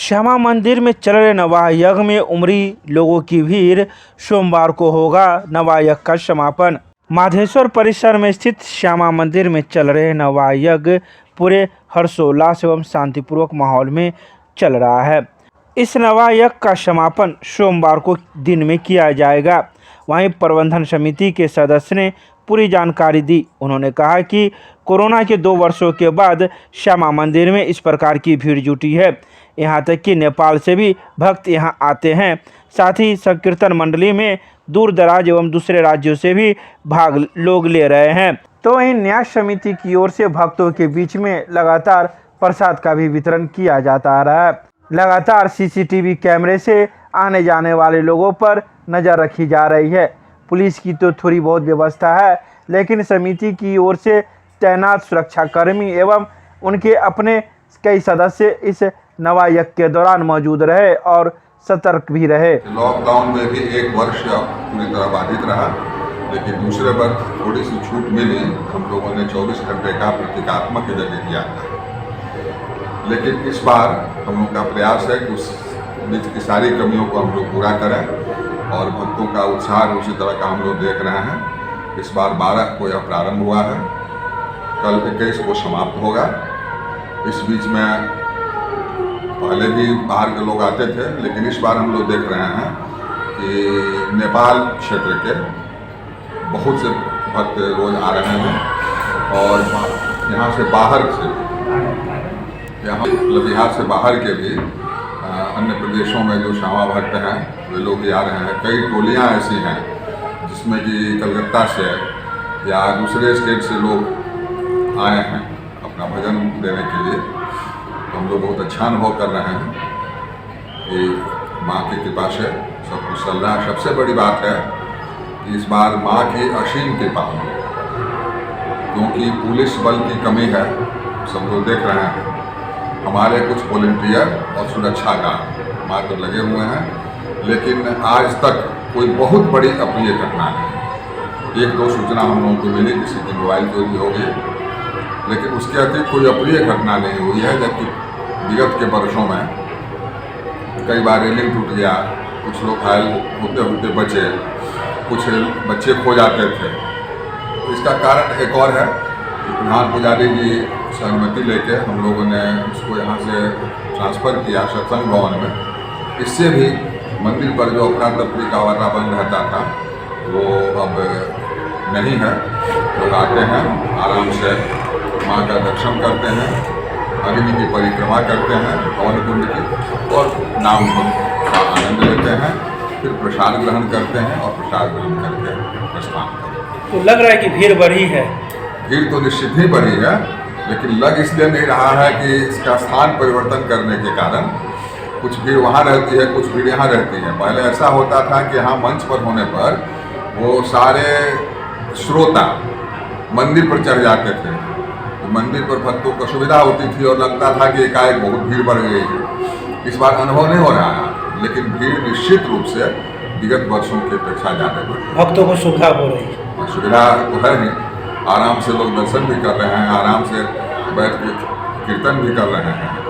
श्यामा मंदिर में चल रहे नवाह यज्ञ में उमड़ी लोगों की भीड़। सोमवार को होगा नवाह यज्ञ का समापन। माधेश्वर परिसर में स्थित श्यामा मंदिर में चल रहे नवाह यज्ञ पूरे हर्षोल्लास एवं शांतिपूर्वक माहौल में चल रहा है। इस नवाह यज्ञ का समापन सोमवार को दिन में किया जाएगा। वहीं प्रबंधन समिति के सदस्य ने पूरी जानकारी दी। उन्होंने कहा कि कोरोना के 2 वर्षों के बाद श्यामा मंदिर में इस प्रकार की भीड़ जुटी है। यहाँ तक कि नेपाल से भी भक्त यहाँ आते हैं। साथ ही संकीर्तन मंडली में दूर दराज एवं दूसरे राज्यों से भी भाग लोग ले रहे हैं। तो वहीं न्यास समिति की ओर से भक्तों के बीच में लगातार प्रसाद का भी वितरण किया जाता आ रहा है। लगातार सीसीटीवी कैमरे से आने जाने वाले लोगों पर नज़र रखी जा रही है। पुलिस की तो थोड़ी बहुत व्यवस्था है, लेकिन समिति की ओर से तैनात सुरक्षाकर्मी एवं उनके अपने कई सदस्य इस नवाह यज्ञ के दौरान मौजूद रहे और सतर्क भी रहे। लॉकडाउन में भी 1 वर्ष पूरी तरह बाधित रहा, लेकिन दूसरे पर थोड़ी सी छूट मिली। हम लोगों ने 24 घंटे का प्रतीकात्मक यज्ञ किया था, लेकिन इस बार हम लोग का प्रयास है कि उस बीच की सारी कमियों को हम लोग पूरा करें और भक्तों का उत्साह उसी तरह का हम लोग देख रहे हैं। इस बार 12 को यह प्रारंभ हुआ है, कल 21 को समाप्त होगा। इस बीच में पहले भी बाहर के लोग आते थे, लेकिन इस बार हम लोग देख रहे हैं कि नेपाल क्षेत्र के बहुत से भक्त रोज आ रहे हैं और यहाँ से बाहर से बिहार से बाहर के भी अन्य प्रदेशों में जो श्यामा भक्त हैं वे लोग भी आ रहे हैं। कई टोलियाँ ऐसी हैं जिसमें कि कलकत्ता से या दूसरे स्टेट से लोग आए हैं अपना भजन देने के लिए। तो हम लोग बहुत अच्छा अनुभव कर रहे हैं कि माँ की कृपा से सब कुछ चल रहा है। सबसे बड़ी बात है कि इस बार माँ की असीम कृपा है, क्योंकि पुलिस बल की कमी है, सब लोग देख रहे हैं। हमारे कुछ वॉलंटियर और सुरक्षा गार्ड मात्र लगे हुए हैं, लेकिन आज तक कोई बहुत बड़ी अप्रिय घटना नहीं। 1-2 सूचना हम लोगों को मिली किसी की मोबाइल चोरी हो गई, लेकिन उसके अतिरिक्त कोई अप्रिय घटना नहीं हुई है। जबकि विगत के वर्षों में कई बार रेलिंग टूट गया, कुछ लोग घायल होते होते बचे, कुछ बच्चे खो जाते थे। इसका कारण एक और है कि प्रधान पुजारी जी से अनुमति लेके हम लोगों ने उसको यहाँ से ट्रांसफ़र किया सत्संग भवन में। इससे भी मंदिर पर जो अफरा तफरी का वातावरण रहता था वो अब नहीं है। लोग आते हैं, आराम से माँ का दर्शन करते हैं, अग्नि की परिक्रमा करते हैं हवन कुंड की, और नाम का आनंद लेते हैं। फिर प्रसाद ग्रहण करते हैं और प्रसाद ग्रहण करके प्रस्थान करते हैं। तो लग रहा है कि भीड़ बढ़ी है। भीड़ तो निश्चित ही बढ़ी है, लेकिन लग इसलिए नहीं रहा है कि इसका स्थान परिवर्तन करने के कारण कुछ भीड़ वहाँ रहती है, कुछ भीड़ यहाँ रहती है। पहले ऐसा होता था कि यहाँ मंच पर होने पर वो सारे श्रोता मंदिर पर चढ़ जाते थे, तो मंदिर पर भक्तों को सुविधा होती थी और लगता था कि एकाएक बहुत भीड़ बढ़ गई है। इस बार अनुभव नहीं हो रहा है, लेकिन भीड़ निश्चित रूप से विगत वर्षों की अपेक्षा ज़्यादा बढ़ रही है। भक्तों को सुविधा हो रही है। सुविधा तो है ही, आराम से लोग दर्शन भी कर रहे हैं, आराम से बैठ के कीर्तन भी कर रहे हैं।